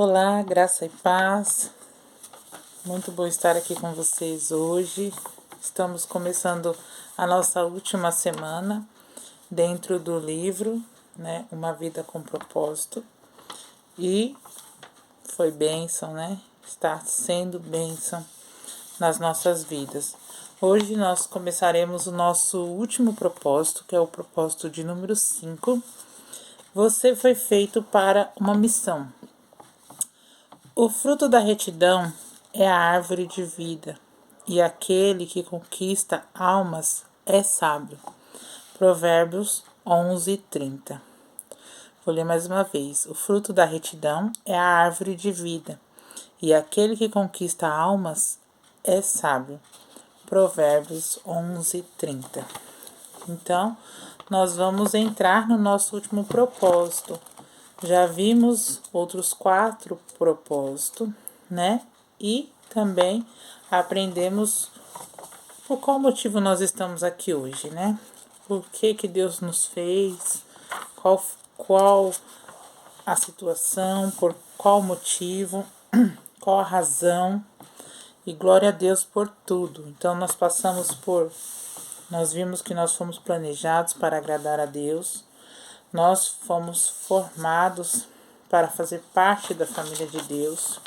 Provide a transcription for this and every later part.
Olá, graça e paz. Muito bom estar aqui com vocês hoje. Estamos começando a nossa última semana dentro do livro, né? Uma Vida com Propósito. E foi bênção, né? Está sendo bênção nas nossas vidas. Hoje nós começaremos o nosso último propósito, que é o propósito de número 5. Você foi feito para uma missão. O fruto da retidão é a árvore de vida, e aquele que conquista almas é sábio. Provérbios 11:30. Vou ler mais uma vez. O fruto da retidão é a árvore de vida, e aquele que conquista almas é sábio. Provérbios 11:30. Então, nós vamos entrar no nosso último propósito. Já vimos outros 4 propósitos, né? E também aprendemos por qual motivo nós estamos aqui hoje, né? Por que Deus nos fez, qual a situação, por qual motivo, qual a razão. E glória a Deus por tudo. Então nós vimos que nós fomos planejados para agradar a Deus. Nós fomos formados para fazer parte da família de Deus.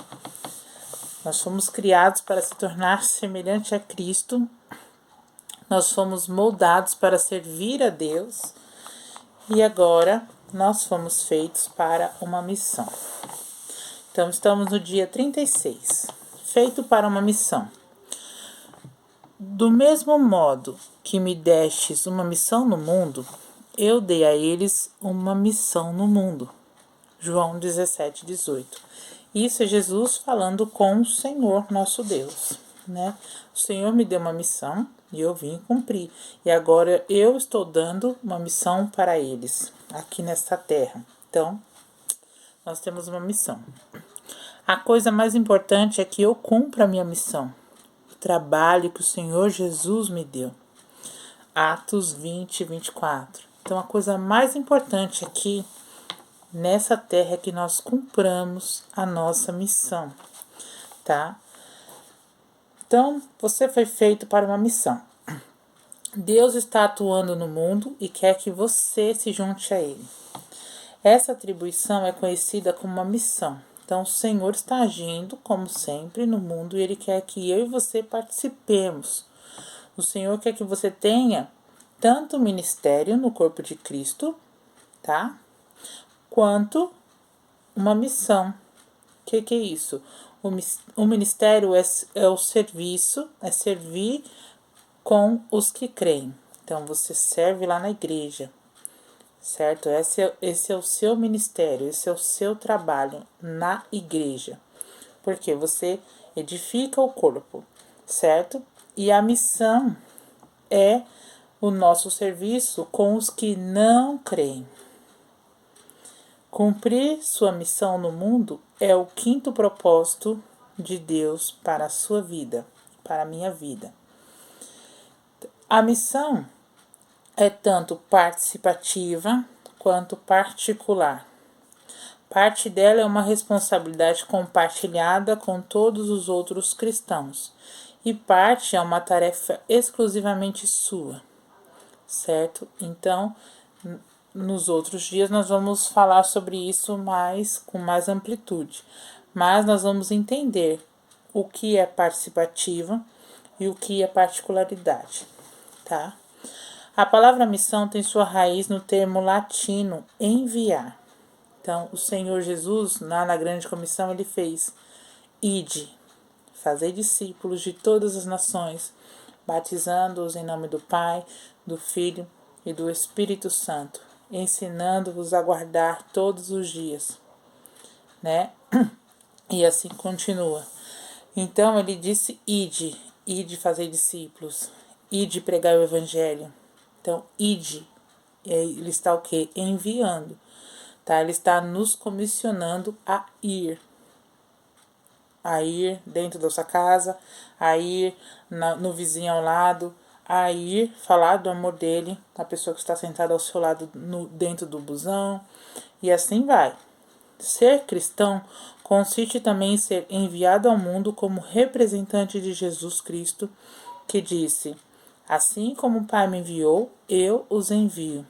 Nós fomos criados para se tornar semelhante a Cristo. Nós fomos moldados para servir a Deus. E agora nós fomos feitos para uma missão. Então estamos no dia 36. Feito para uma missão. Do mesmo modo que me destes uma missão no mundo, eu dei a eles uma missão no mundo. João 17:18. Isso é Jesus falando com o Senhor nosso Deus, né? O Senhor me deu uma missão e eu vim cumprir. E agora eu estou dando uma missão para eles aqui nesta terra. Então, nós temos uma missão. A coisa mais importante é que eu cumpra a minha missão. O trabalho que o Senhor Jesus me deu. Atos 20:24. Então, a coisa mais importante aqui nessa terra é que nós cumpramos a nossa missão, tá? Então, você foi feito para uma missão. Deus está atuando no mundo e quer que você se junte a Ele. Essa atribuição é conhecida como uma missão. Então, o Senhor está agindo, como sempre, no mundo e Ele quer que eu e você participemos. O Senhor quer que você tenha tanto ministério no corpo de Cristo, tá? Quanto uma missão. O que é isso? O ministério é o serviço, é servir com os que creem. Então, você serve lá na igreja, certo? Esse é o seu ministério, esse é o seu trabalho na igreja. Porque você edifica o corpo, certo? E a missão é o nosso serviço com os que não creem. Cumprir sua missão no mundo é o 5º propósito de Deus para a sua vida, para a minha vida. A missão é tanto participativa quanto particular. Parte dela é uma responsabilidade compartilhada com todos os outros cristãos, e parte é uma tarefa exclusivamente sua, certo? Então, nos outros dias nós vamos falar sobre isso com mais amplitude, mas nós vamos entender o que é participativa e o que é particularidade, tá? A palavra missão tem sua raiz no termo latino enviar. Então, o Senhor Jesus, lá na grande comissão, ele fez: ide, fazei discípulos de todas as nações, batizando-os em nome do Pai, do Filho e do Espírito Santo, ensinando-vos a guardar todos os dias, né? E assim continua. Então ele disse: ide fazer discípulos, ide pregar o evangelho. Então, ide, ele está o quê? Enviando, tá? Ele está nos comissionando a ir dentro da sua casa, a ir no vizinho ao lado, a ir falar do amor dele, a pessoa que está sentada ao seu lado dentro do busão, e assim vai. Ser cristão consiste também em ser enviado ao mundo como representante de Jesus Cristo, que disse: assim como o Pai me enviou, eu os envio.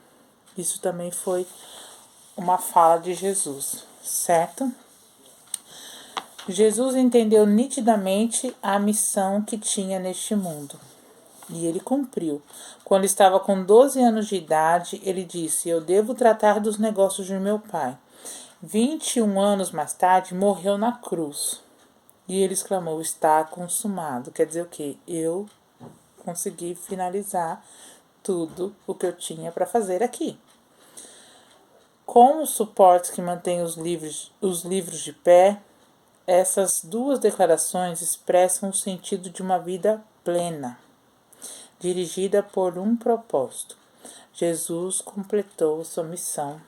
Isso também foi uma fala de Jesus, certo? Jesus entendeu nitidamente a missão que tinha neste mundo. E ele cumpriu. Quando estava com 12 anos de idade, ele disse: eu devo tratar dos negócios de meu pai. 21 anos mais tarde, morreu na cruz. E ele exclamou: está consumado. Quer dizer o quê? Eu consegui finalizar tudo o que eu tinha para fazer aqui. Com os suportes que mantêm os livros de pé, essas duas declarações expressam o sentido de uma vida plena, dirigida por um propósito. Jesus completou sua missão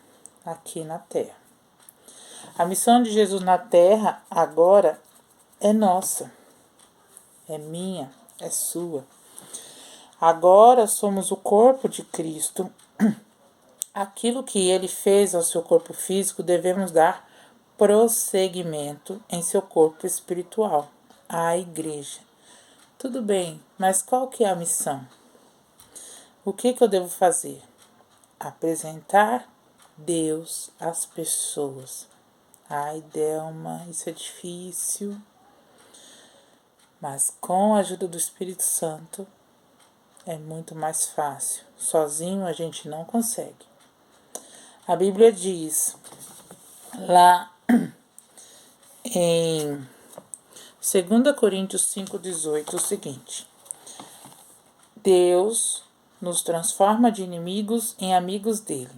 aqui na Terra. A missão de Jesus na Terra agora é nossa, é minha, é sua. Agora somos o corpo de Cristo. Aquilo que ele fez ao seu corpo físico, devemos dar prosseguimento em seu corpo espiritual, a igreja. Tudo bem, mas qual que é a missão? O que eu devo fazer? Apresentar Deus às pessoas. Ai, Delma, isso é difícil. Mas com a ajuda do Espírito Santo é muito mais fácil. Sozinho a gente não consegue. A Bíblia diz lá em 2 Coríntios 5,18 o seguinte: Deus nos transforma de inimigos em amigos dele.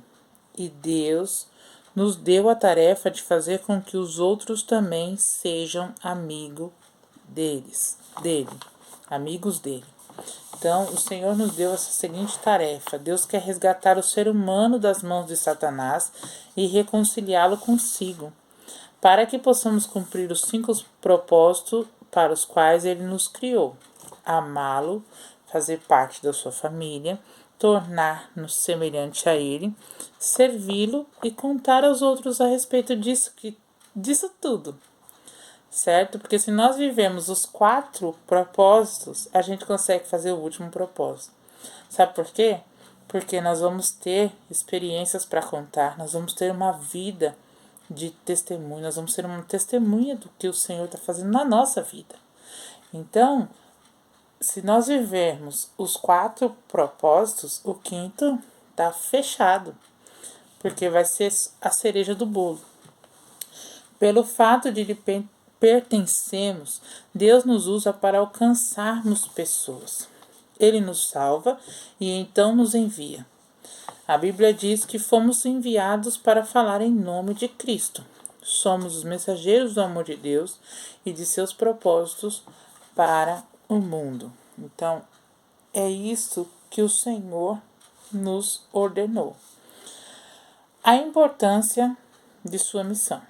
E Deus nos deu a tarefa de fazer com que os outros também sejam amigos dele. Então, o Senhor nos deu essa seguinte tarefa: Deus quer resgatar o ser humano das mãos de Satanás e reconciliá-lo consigo, para que possamos cumprir os 5 propósitos para os quais ele nos criou: amá-lo, fazer parte da sua família, tornar-nos semelhante a ele, servi-lo e contar aos outros a respeito disso tudo. Certo? Porque se nós vivemos os 4 propósitos, a gente consegue fazer o último propósito. Sabe por quê? Porque nós vamos ter experiências para contar, nós vamos ter uma vida de testemunho, nós vamos ser uma testemunha do que o Senhor está fazendo na nossa vida. Então, se nós vivermos os 4 propósitos, o 5º está fechado, porque vai ser a cereja do bolo. Pelo fato de lhe pertencemos, Deus nos usa para alcançarmos pessoas. Ele nos salva e então nos envia. A Bíblia diz que fomos enviados para falar em nome de Cristo. Somos os mensageiros do amor de Deus e de seus propósitos para o mundo. Então, é isso que o Senhor nos ordenou. A importância de sua missão.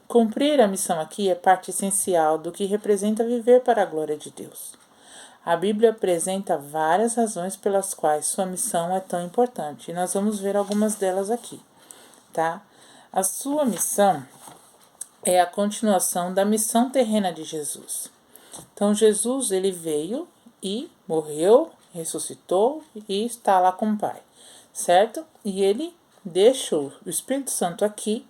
Cumprir a missão aqui é parte essencial do que representa viver para a glória de Deus. A Bíblia apresenta várias razões pelas quais sua missão é tão importante, e nós vamos ver algumas delas aqui, tá? A sua missão é a continuação da missão terrena de Jesus. Então, Jesus, ele veio e morreu, ressuscitou e está lá com o Pai, certo? E ele deixou o Espírito Santo aqui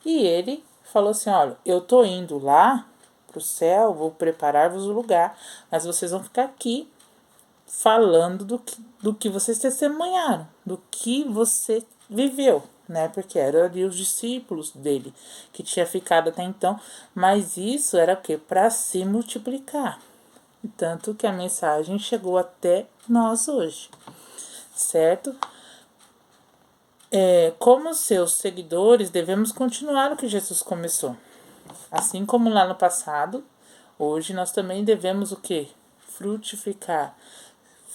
e ele falou assim: olha, eu tô indo lá pro céu, vou preparar-vos o lugar, mas vocês vão ficar aqui falando do que vocês testemunharam, do que você viveu, né? Porque eram ali os discípulos dele que tinha ficado até então, mas isso era o quê? Para se multiplicar. Tanto que a mensagem chegou até nós hoje, certo? Como seus seguidores, devemos continuar o que Jesus começou. Assim como lá no passado, hoje nós também devemos o quê? Frutificar.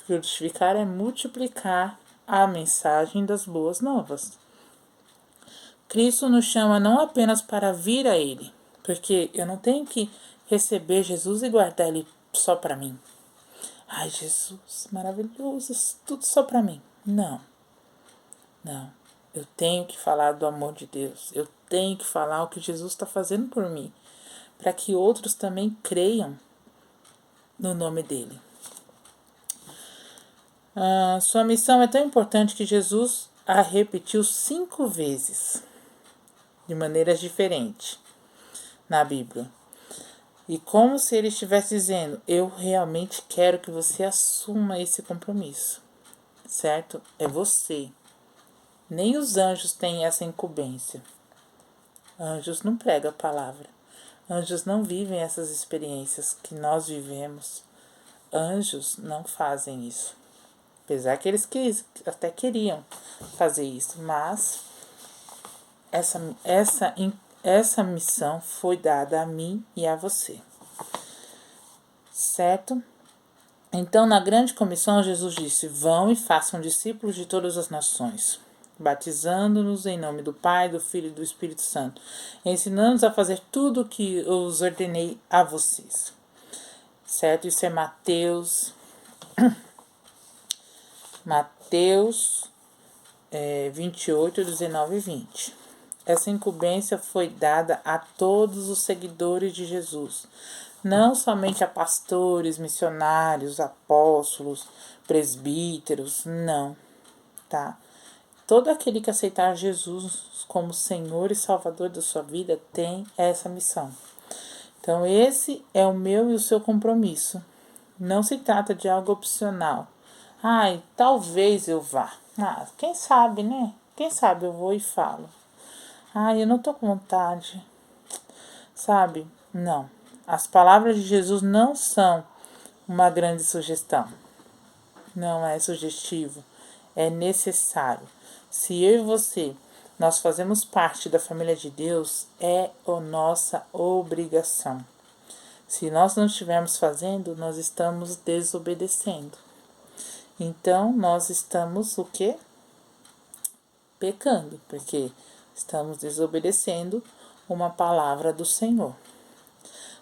Frutificar é multiplicar a mensagem das boas novas. Cristo nos chama não apenas para vir a Ele, porque eu não tenho que receber Jesus e guardar Ele só para mim. Ai, Jesus, maravilhoso, tudo só para mim. Não. Eu tenho que falar do amor de Deus. Eu tenho que falar o que Jesus está fazendo por mim, para que outros também creiam no nome dele. Sua missão é tão importante que Jesus a repetiu 5 vezes, de maneiras diferentes, na Bíblia. E como se ele estivesse dizendo, eu realmente quero que você assuma esse compromisso, certo? É você. Nem os anjos têm essa incumbência. Anjos não pregam a palavra. Anjos não vivem essas experiências que nós vivemos. Anjos não fazem isso. Apesar que eles até queriam fazer isso, mas essa missão foi dada a mim e a você, certo? Então, na grande comissão, Jesus disse, vão e façam discípulos de todas as nações, batizando-nos em nome do Pai, do Filho e do Espírito Santo, ensinando-nos a fazer tudo o que eu os ordenei a vocês, certo? Isso é Mateus 28, 19 e 20. Essa incumbência foi dada a todos os seguidores de Jesus, não somente a pastores, missionários, apóstolos, presbíteros, não, tá? Todo aquele que aceitar Jesus como Senhor e Salvador da sua vida tem essa missão. Então, esse é o meu e o seu compromisso. Não se trata de algo opcional. Ai, talvez eu vá. Quem sabe, né? Quem sabe eu vou e falo. Ai, eu não tô com vontade. Sabe? Não. As palavras de Jesus não são uma grande sugestão. Não é sugestivo. É necessário. Se eu e você, nós fazemos parte da família de Deus, é a nossa obrigação. Se nós não estivermos fazendo, nós estamos desobedecendo. Então, nós estamos o quê? Pecando, porque estamos desobedecendo uma palavra do Senhor.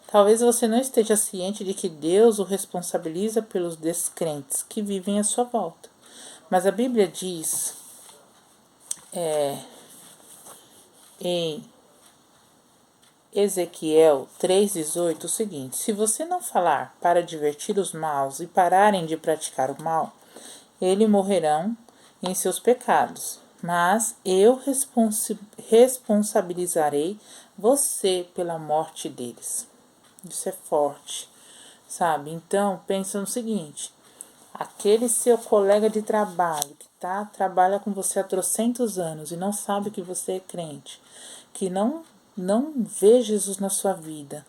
Talvez você não esteja ciente de que Deus o responsabiliza pelos descrentes que vivem à sua volta. Mas a Bíblia diz em Ezequiel 3,18 o seguinte: se você não falar para divertir os maus e pararem de praticar o mal, eles morrerão em seus pecados, mas eu responsabilizarei você pela morte deles. Isso é forte, sabe? Então, pensa no seguinte: aquele seu colega de trabalho que trabalha com você há trocentos anos e não sabe que você é crente, que não vê Jesus na sua vida,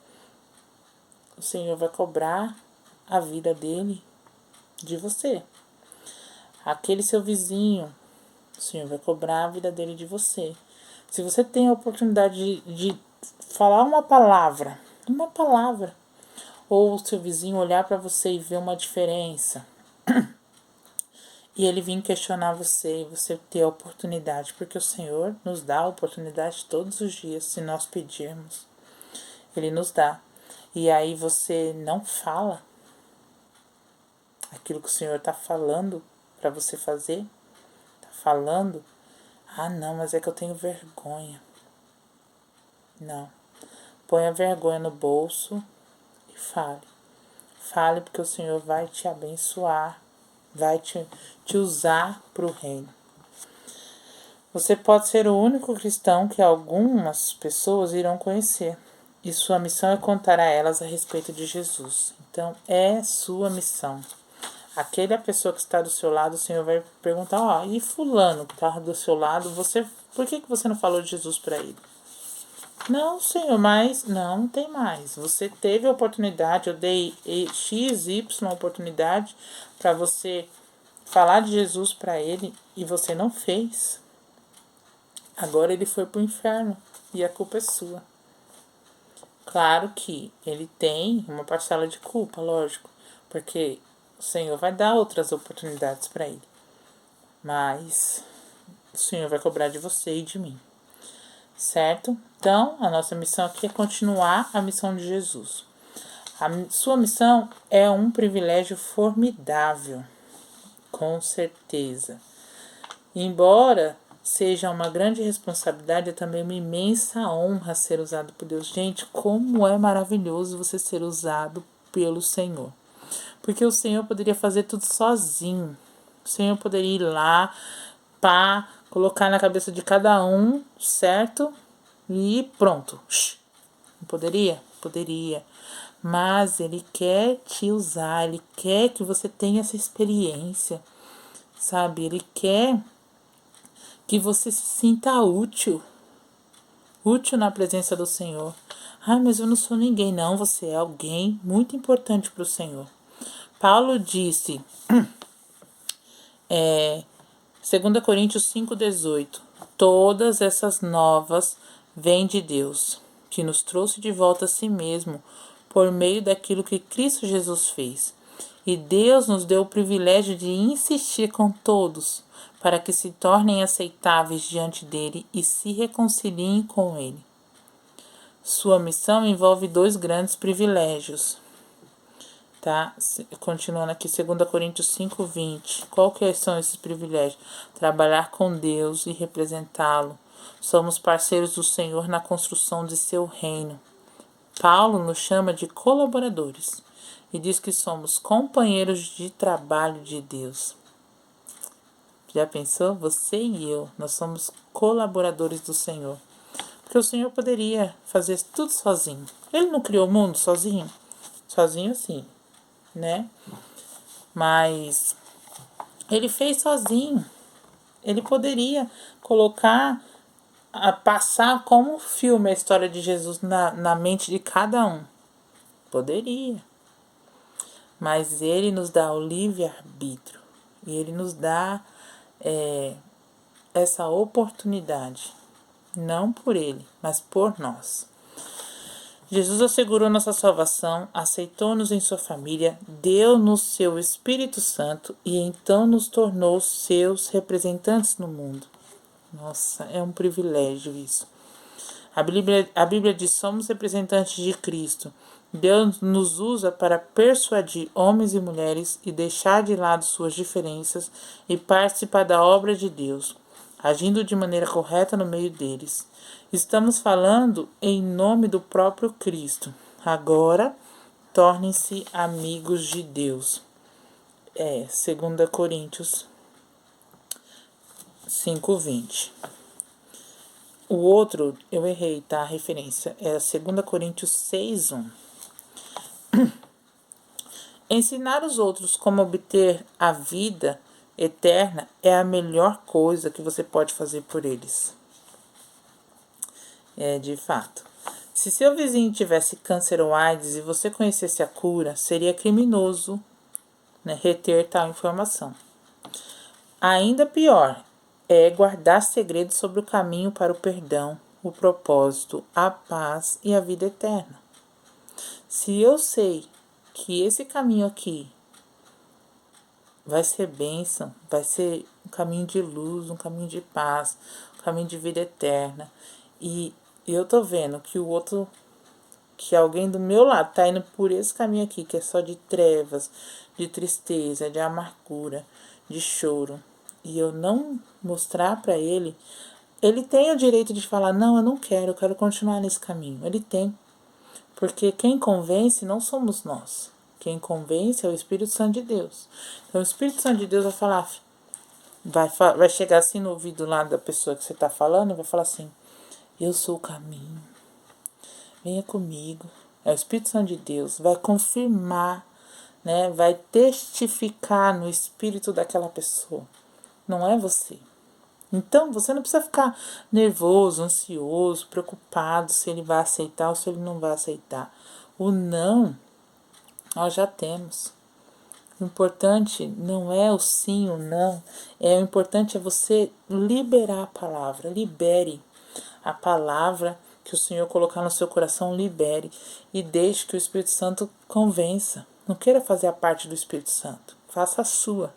o Senhor vai cobrar a vida dele de você. Aquele seu vizinho, o Senhor vai cobrar a vida dele de você. Se você tem a oportunidade de falar uma palavra, ou o seu vizinho olhar para você e ver uma diferença, e ele vir questionar você, e você ter a oportunidade, porque o Senhor nos dá a oportunidade todos os dias, se nós pedirmos. Ele nos dá. E aí você não fala aquilo que o Senhor está falando para você fazer. Está falando, não, mas é que eu tenho vergonha. Não. Põe a vergonha no bolso e fale. Fale porque o Senhor vai te abençoar, vai te usar para o reino. Você pode ser o único cristão que algumas pessoas irão conhecer. E sua missão é contar a elas a respeito de Jesus. Então, é sua missão. Aquela pessoa que está do seu lado, o Senhor vai perguntar, e fulano que está do seu lado, por que você não falou de Jesus para ele? Não, Senhor, mas não tem mais. Você teve a oportunidade, eu dei X, Y oportunidade para você falar de Jesus para ele e você não fez. Agora ele foi para o inferno e a culpa é sua. Claro que ele tem uma parcela de culpa, lógico, porque o Senhor vai dar outras oportunidades para ele. Mas o Senhor vai cobrar de você e de mim. Certo? Então, a nossa missão aqui é continuar a missão de Jesus. A sua missão é um privilégio formidável, com certeza. Embora seja uma grande responsabilidade, é também uma imensa honra ser usado por Deus. Gente, como é maravilhoso você ser usado pelo Senhor. Porque o Senhor poderia fazer tudo sozinho. O Senhor poderia ir lá, pá, colocar na cabeça de cada um, certo? E pronto. Não poderia? Poderia. Mas Ele quer te usar, Ele quer que você tenha essa experiência, sabe? Ele quer que você se sinta útil, útil na presença do Senhor. Ah, mas eu não sou ninguém. Não, você é alguém muito importante para o Senhor. Paulo disse, 2 Coríntios 5,18, todas essas novas vêm de Deus, que nos trouxe de volta a si mesmo, por meio daquilo que Cristo Jesus fez. E Deus nos deu o privilégio de insistir com todos, para que se tornem aceitáveis diante dele e se reconciliem com ele. Sua missão envolve dois grandes privilégios. Tá? Continuando aqui, 2 Coríntios 5,20. Qual que são esses privilégios? Trabalhar com Deus e representá-lo. Somos parceiros do Senhor na construção de seu reino. Paulo nos chama de colaboradores e diz que somos companheiros de trabalho de Deus. Já pensou? Você e eu, nós somos colaboradores do Senhor. Porque o Senhor poderia fazer tudo sozinho. Ele não criou o mundo sozinho? Sozinho sim, né? Mas ele fez sozinho. Ele poderia colocar, passar como filme a história de Jesus na mente de cada um. Poderia. Mas ele nos dá o livre-arbítrio. E ele nos dá essa oportunidade. Não por ele, mas por nós. Jesus assegurou nossa salvação, aceitou-nos em sua família, deu-nos seu Espírito Santo e então nos tornou seus representantes no mundo. Nossa, é um privilégio isso. A Bíblia diz: somos representantes de Cristo. Deus nos usa para persuadir homens e mulheres e deixar de lado suas diferenças e participar da obra de Deus, agindo de maneira correta no meio deles. Estamos falando em nome do próprio Cristo. Agora, tornem-se amigos de Deus. 2 Coríntios 5,20. O outro, eu errei, tá? A referência é 2 Coríntios 6,1. Ensinar os outros como obter a vida eterna é a melhor coisa que você pode fazer por eles. De fato. Se seu vizinho tivesse câncer ou AIDS e você conhecesse a cura, seria criminoso, né, reter tal informação. Ainda pior é guardar segredos sobre o caminho para o perdão, o propósito, a paz e a vida eterna. Se eu sei que esse caminho aqui vai ser bênção, vai ser um caminho de luz, um caminho de paz, um caminho de vida eterna, e eu tô vendo que o outro, que alguém do meu lado tá indo por esse caminho aqui, que é só de trevas, de tristeza, de amargura, de choro, e eu não mostrar para ele, ele tem o direito de falar: não, eu não quero, eu quero continuar nesse caminho. Ele tem. Porque quem convence não somos nós. Quem convence é o Espírito Santo de Deus. Então o Espírito Santo de Deus vai falar, vai chegar assim no ouvido lá da pessoa que você está falando e vai falar assim: eu sou o caminho, venha comigo. É o Espírito Santo de Deus, vai confirmar, né? Vai testificar no espírito daquela pessoa. Não é você. Então, você não precisa ficar nervoso, ansioso, preocupado se ele vai aceitar ou se ele não vai aceitar. O não, nós já temos. O importante não é o sim ou não. O importante é você liberar a palavra. Libere a palavra que o Senhor colocar no seu coração, libere. E deixe que o Espírito Santo convença. Não queira fazer a parte do Espírito Santo. Faça a sua.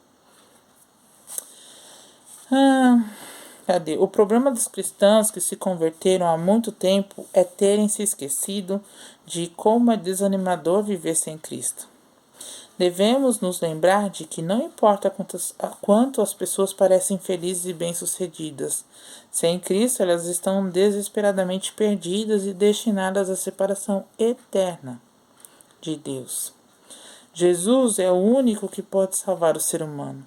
Cadê? O problema dos cristãos que se converteram há muito tempo é terem se esquecido de como é desanimador viver sem Cristo. Devemos nos lembrar de que não importa quanto as pessoas parecem felizes e bem-sucedidas, sem Cristo elas estão desesperadamente perdidas e destinadas à separação eterna de Deus. Jesus é o único que pode salvar o ser humano.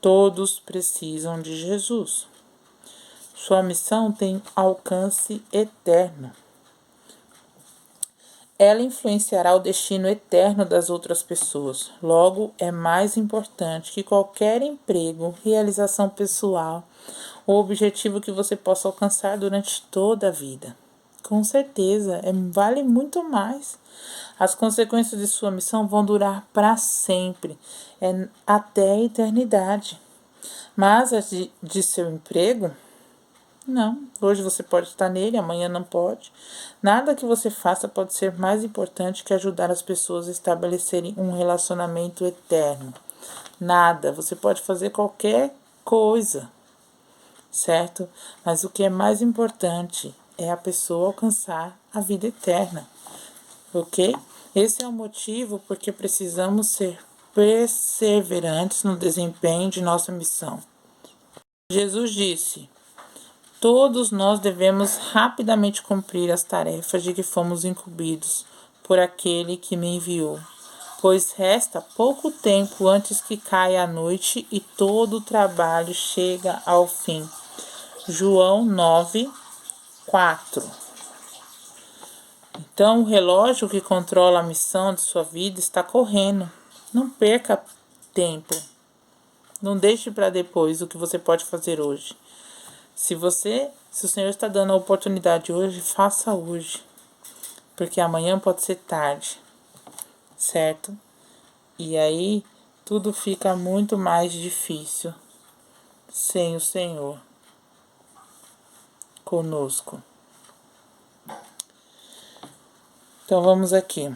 Todos precisam de Jesus. Sua missão tem alcance eterno. Ela influenciará o destino eterno das outras pessoas. Logo, é mais importante que qualquer emprego, realização pessoal ou objetivo que você possa alcançar durante toda a vida. Com certeza, vale muito mais. As consequências de sua missão vão durar para sempre, até a eternidade. Mas as de seu emprego, não, hoje você pode estar nele, amanhã não pode. Nada que você faça pode ser mais importante que ajudar as pessoas a estabelecerem um relacionamento eterno. Nada, você pode fazer qualquer coisa, certo? Mas o que é mais importante é a pessoa alcançar a vida eterna, ok? Esse é o motivo porque precisamos ser perseverantes no desempenho de nossa missão. Jesus disse: todos nós devemos rapidamente cumprir as tarefas de que fomos incumbidos por aquele que me enviou, pois resta pouco tempo antes que caia a noite e todo o trabalho chega ao fim. João 9:4. Então, o relógio que controla a missão de sua vida está correndo. Não perca tempo. Não deixe para depois o que você pode fazer hoje. Se o Senhor está dando a oportunidade hoje, faça hoje. Porque amanhã pode ser tarde, certo? E aí tudo fica muito mais difícil sem o Senhor conosco. Então vamos aqui.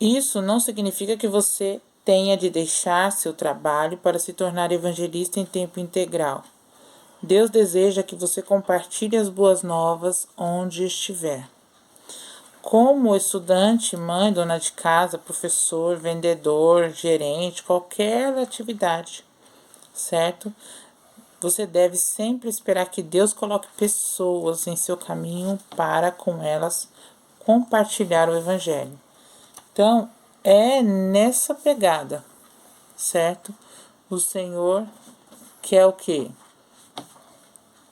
Isso não significa que você tenha de deixar seu trabalho para se tornar evangelista em tempo integral. Deus deseja que você compartilhe as boas novas onde estiver. Como estudante, mãe, dona de casa, professor, vendedor, gerente, qualquer atividade, certo? Você deve sempre esperar que Deus coloque pessoas em seu caminho para com elas compartilhar o Evangelho. Então, é nessa pegada, certo? O Senhor quer o quê?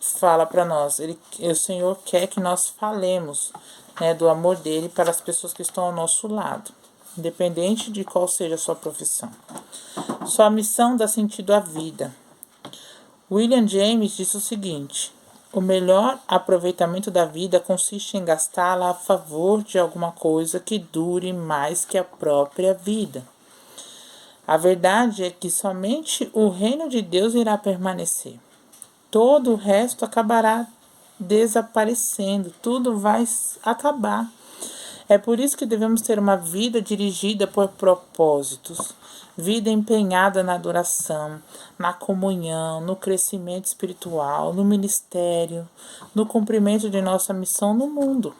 Fala para nós. O Senhor quer que nós falemos, né, do amor dele para as pessoas que estão ao nosso lado, independente de qual seja a sua profissão. Sua missão dá sentido à vida. William James disse o seguinte: o melhor aproveitamento da vida consiste em gastá-la a favor de alguma coisa que dure mais que a própria vida. A verdade é que somente o reino de Deus irá permanecer. Todo o resto acabará desaparecendo, tudo vai acabar. É por isso que devemos ter uma vida dirigida por propósitos, vida empenhada na adoração, na comunhão, no crescimento espiritual, no ministério, no cumprimento de nossa missão no mundo.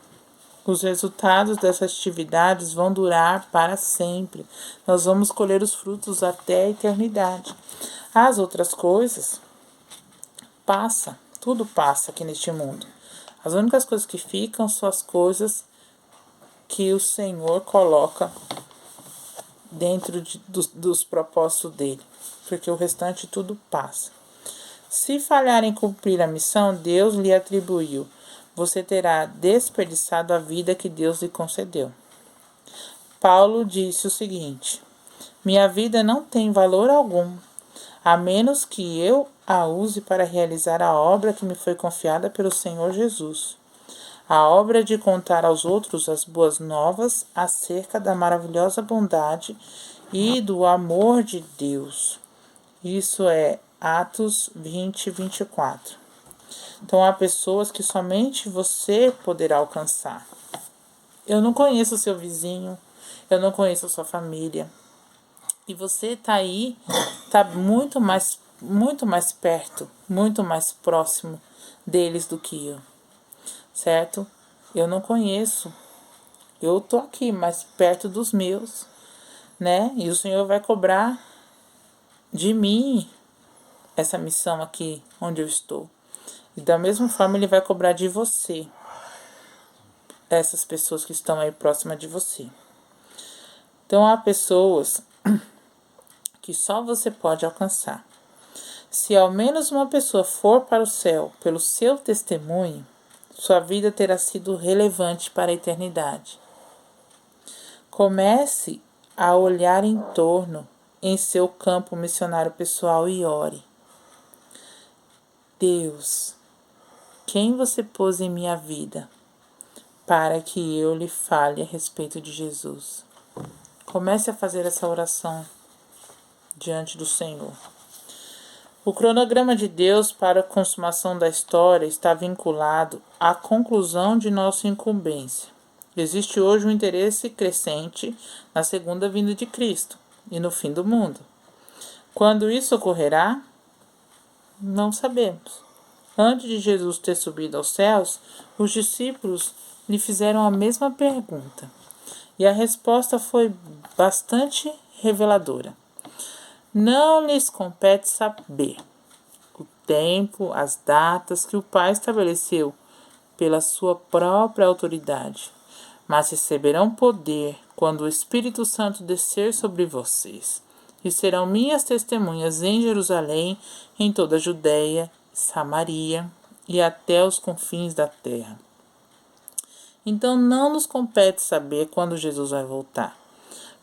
Os resultados dessas atividades vão durar para sempre. Nós vamos colher os frutos até a eternidade. As outras coisas tudo passa aqui neste mundo. As únicas coisas que ficam são as coisas que o Senhor coloca dentro dos propósitos dele, porque o restante tudo passa. Se falhar em cumprir a missão, Deus lhe atribuiu. Você terá desperdiçado a vida que Deus lhe concedeu. Paulo disse o seguinte: minha vida não tem valor algum, a menos que eu a use para realizar a obra que me foi confiada pelo Senhor Jesus. A obra de contar aos outros as boas novas acerca da maravilhosa bondade e do amor de Deus. Isso é Atos 20:24. Então, há pessoas que somente você poderá alcançar. Eu não conheço o seu vizinho, eu não conheço a sua família. E você está aí, está muito mais perto, muito mais próximo deles do que eu. Certo? Eu não conheço. Eu tô aqui mais perto dos meus, né? E o Senhor vai cobrar de mim essa missão aqui onde eu estou. E da mesma forma Ele vai cobrar de você, essas pessoas que estão aí próximas de você. Então há pessoas que só você pode alcançar. Se ao menos uma pessoa for para o céu pelo seu testemunho, sua vida terá sido relevante para a eternidade. Comece a olhar em torno em seu campo missionário pessoal e ore. Deus, quem você pôs em minha vida para que eu lhe fale a respeito de Jesus? Comece a fazer essa oração diante do Senhor. O cronograma de Deus para a consumação da história está vinculado à conclusão de nossa incumbência. Existe hoje um interesse crescente na segunda vinda de Cristo e no fim do mundo. Quando isso ocorrerá? Não sabemos. Antes de Jesus ter subido aos céus, os discípulos lhe fizeram a mesma pergunta. E a resposta foi bastante reveladora. Não lhes compete saber o tempo, as datas que o Pai estabeleceu pela sua própria autoridade, mas receberão poder quando o Espírito Santo descer sobre vocês, e serão minhas testemunhas em Jerusalém, em toda a Judéia, Samaria e até os confins da terra. Então não nos compete saber quando Jesus vai voltar.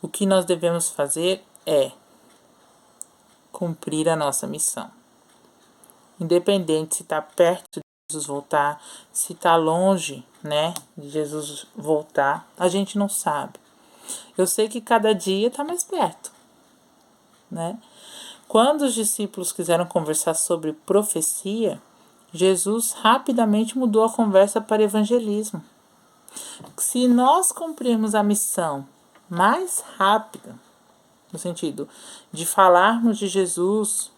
O que nós devemos fazer é cumprir a nossa missão. Independente se está perto de Jesus voltar, se está longe, né, de Jesus voltar, a gente não sabe. Eu sei que cada dia está mais perto, né? Quando os discípulos quiseram conversar sobre profecia, Jesus rapidamente mudou a conversa para evangelismo. Se nós cumprirmos a missão mais rápida, no sentido de falarmos de Jesus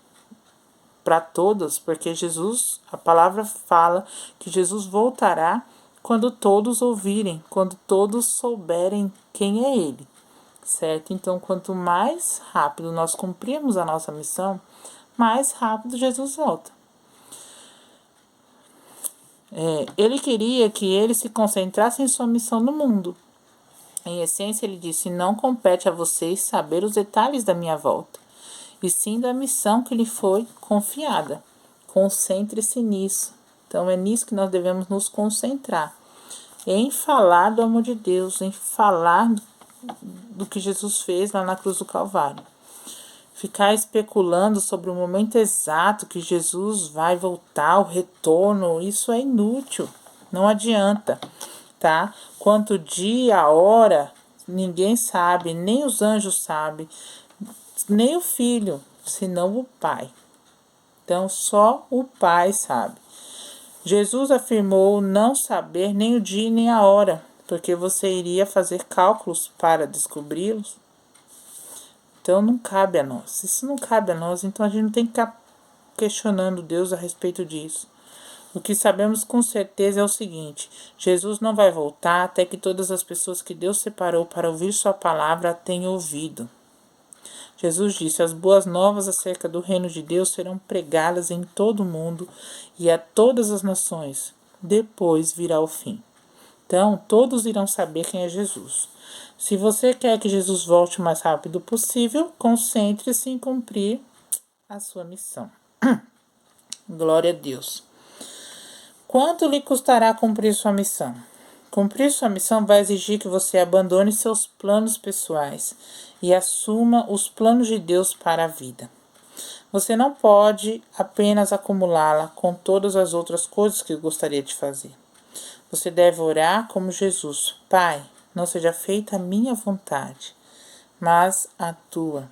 para todos, porque Jesus, a palavra fala que Jesus voltará quando todos ouvirem, quando todos souberem quem é Ele, certo? Então, quanto mais rápido nós cumprirmos a nossa missão, mais rápido Jesus volta. Ele queria que ele se concentrasse em sua missão no mundo. Em essência, ele disse: não compete a vocês saber os detalhes da minha volta, e sim da missão que lhe foi confiada. Concentre-se nisso. Então, é nisso que nós devemos nos concentrar. Em falar do amor de Deus, em falar do que Jesus fez lá na cruz do Calvário. Ficar especulando sobre o momento exato que Jesus vai voltar, o retorno, isso é inútil, não adianta, tá? Quanto dia, a hora, ninguém sabe, nem os anjos sabem, nem o Filho, senão o Pai. Então, só o Pai sabe. Jesus afirmou não saber nem o dia nem a hora, porque você iria fazer cálculos para descobri-los. Então não cabe a nós. Isso não cabe a nós, então a gente não tem que ficar questionando Deus a respeito disso. O que sabemos com certeza é o seguinte: Jesus não vai voltar até que todas as pessoas que Deus separou para ouvir sua palavra a tenham ouvido. Jesus disse: as boas novas acerca do reino de Deus serão pregadas em todo o mundo e a todas as nações. Depois virá o fim. Então, todos irão saber quem é Jesus. Se você quer que Jesus volte o mais rápido possível, concentre-se em cumprir a sua missão. Glória a Deus. Quanto lhe custará cumprir sua missão? Cumprir sua missão vai exigir que você abandone seus planos pessoais e assuma os planos de Deus para a vida. Você não pode apenas acumulá-la com todas as outras coisas que gostaria de fazer. Você deve orar como Jesus: Pai, não seja feita a minha vontade, mas a tua.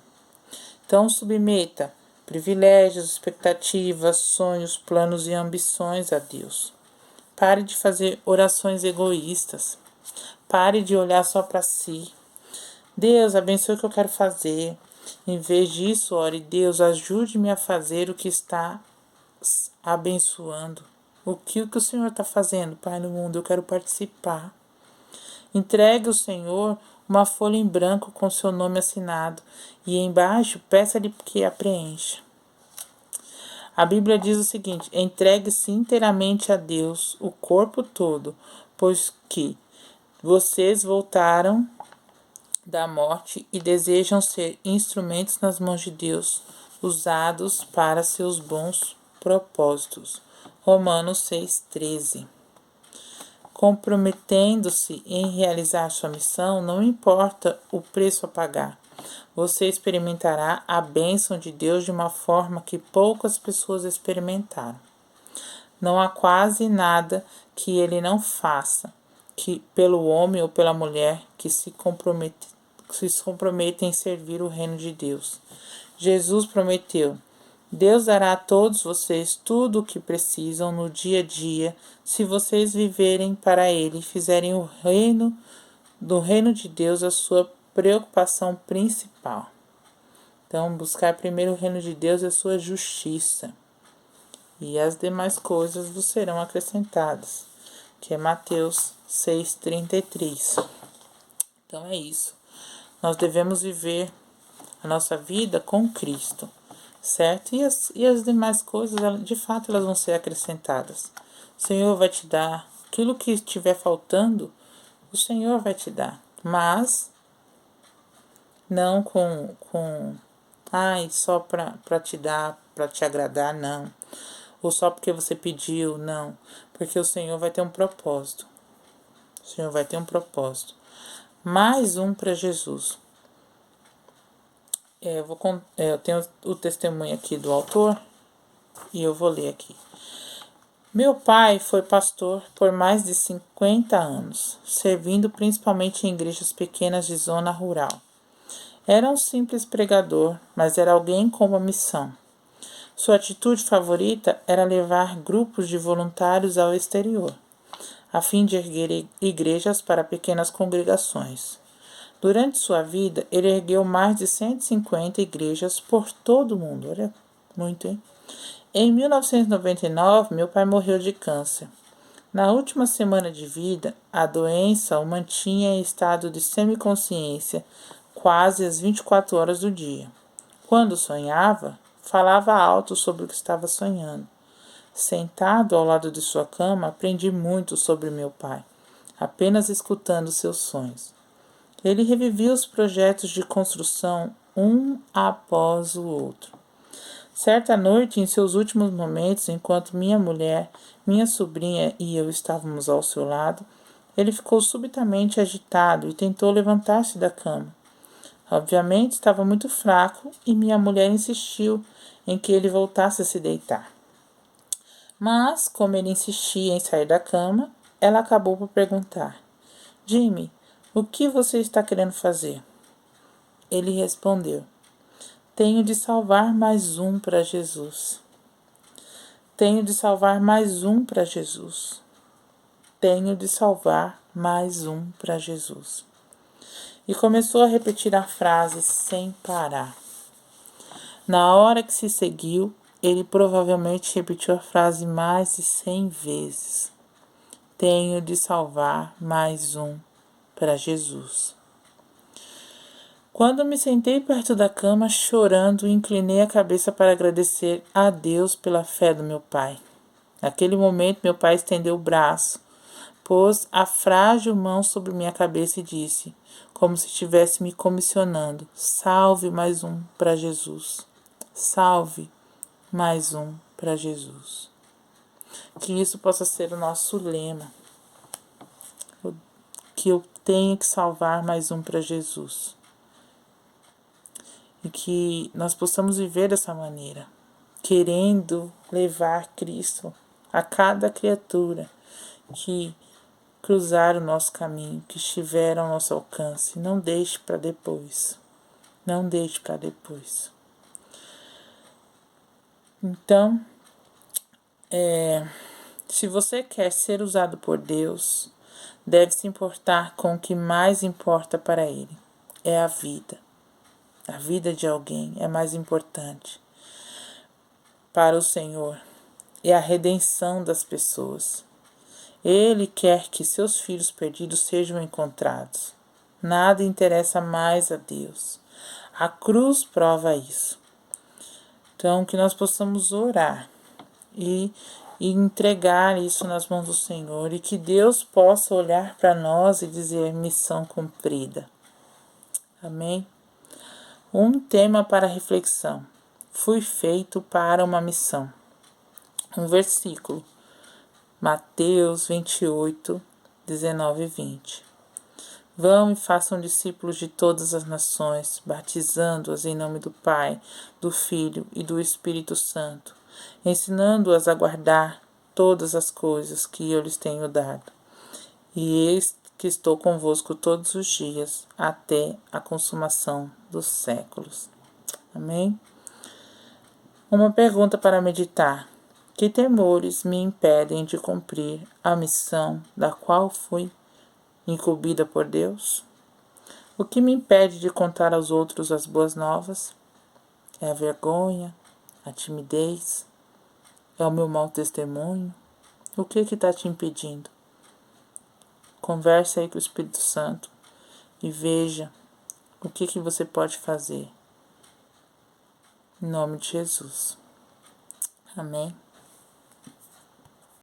Então, submeta privilégios, expectativas, sonhos, planos e ambições a Deus. Pare de fazer orações egoístas. Pare de olhar só para si. Deus, abençoe o que eu quero fazer. Em vez disso, ore: Deus, ajude-me a fazer o que está abençoando. O que o Senhor está fazendo, Pai, no mundo? Eu quero participar. Entregue ao Senhor uma folha em branco com seu nome assinado, e embaixo peça-lhe que a preencha. A Bíblia diz o seguinte: entregue-se inteiramente a Deus o corpo todo, pois que vocês voltaram da morte e desejam ser instrumentos nas mãos de Deus, usados para seus bons propósitos. Romanos 6,13. Comprometendo-se em realizar sua missão, não importa o preço a pagar. Você experimentará a bênção de Deus de uma forma que poucas pessoas experimentaram. Não há quase nada que ele não faça, que pelo homem ou pela mulher que se comprometem em servir o reino de Deus. Jesus prometeu: Deus dará a todos vocês tudo o que precisam no dia a dia, se vocês viverem para Ele e fizerem do reino de Deus a sua preocupação principal. Então, buscar primeiro o reino de Deus e a sua justiça, e as demais coisas vos serão acrescentadas, que é Mateus 6,33. Então é isso. Nós devemos viver a nossa vida com Cristo, certo? E as demais coisas, de fato, elas vão ser acrescentadas. O Senhor vai te dar aquilo que estiver faltando, o Senhor vai te dar, mas não só para te dar, para te agradar, não. Ou só porque você pediu, não. Porque o Senhor vai ter um propósito. O Senhor vai ter um propósito. Mais um para Jesus. Eu tenho o testemunho aqui do autor e eu vou ler aqui. Meu pai foi pastor por mais de 50 anos, servindo principalmente em igrejas pequenas de zona rural. Era um simples pregador, mas era alguém com uma missão. Sua atitude favorita era levar grupos de voluntários ao exterior, a fim de erguer igrejas para pequenas congregações. Durante sua vida, ele ergueu mais de 150 igrejas por todo o mundo. Olha, muito, hein? Em 1999, meu pai morreu de câncer. Na última semana de vida, a doença o mantinha em estado de semiconsciência quase as 24 horas do dia. Quando sonhava, falava alto sobre o que estava sonhando. Sentado ao lado de sua cama, aprendi muito sobre meu pai, apenas escutando seus sonhos. Ele revivia os projetos de construção um após o outro. Certa noite, em seus últimos momentos, enquanto minha mulher, minha sobrinha e eu estávamos ao seu lado, ele ficou subitamente agitado e tentou levantar-se da cama. Obviamente, estava muito fraco e minha mulher insistiu em que ele voltasse a se deitar. Mas, como ele insistia em sair da cama, ela acabou por perguntar: Jimmy, o que você está querendo fazer? Ele respondeu: tenho de salvar mais um para Jesus. Tenho de salvar mais um para Jesus. Tenho de salvar mais um para Jesus. E começou a repetir a frase sem parar. Na hora que se seguiu, ele provavelmente repetiu a frase mais de 100 vezes. Tenho de salvar mais um para Jesus. Quando me sentei perto da cama, chorando, inclinei a cabeça para agradecer a Deus pela fé do meu pai. Naquele momento, meu pai estendeu o braço, pôs a frágil mão sobre minha cabeça e disse, como se estivesse me comissionando: salve mais um para Jesus. Salve mais um para Jesus. Que isso possa ser o nosso lema. Que eu tenha que salvar mais um para Jesus. E que nós possamos viver dessa maneira, querendo levar Cristo a cada criatura que cruzar o nosso caminho, que estiver ao nosso alcance. Não deixe para depois. Não deixe para depois. Então, se você quer ser usado por Deus, deve se importar com o que mais importa para Ele. É a vida. A vida de alguém é mais importante para o Senhor. É a redenção das pessoas. Ele quer que seus filhos perdidos sejam encontrados. Nada interessa mais a Deus. A cruz prova isso. Então, que nós possamos orar e entregar isso nas mãos do Senhor e que Deus possa olhar para nós e dizer missão cumprida. Amém? Um tema para reflexão. Fui feito para uma missão. Um versículo. Mateus 28, 19 e 20. Vão e façam discípulos de todas as nações, batizando-as em nome do Pai, do Filho e do Espírito Santo, ensinando-as a guardar todas as coisas que eu lhes tenho dado. E eis que estou convosco todos os dias, até a consumação dos séculos. Amém? Uma pergunta para meditar. Que temores me impedem de cumprir a missão da qual fui incumbida por Deus? O que me impede de contar aos outros as boas novas? É a vergonha, a timidez, é o meu mau testemunho? O que está te impedindo? Converse aí com o Espírito Santo e veja o que você pode fazer. Em nome de Jesus. Amém.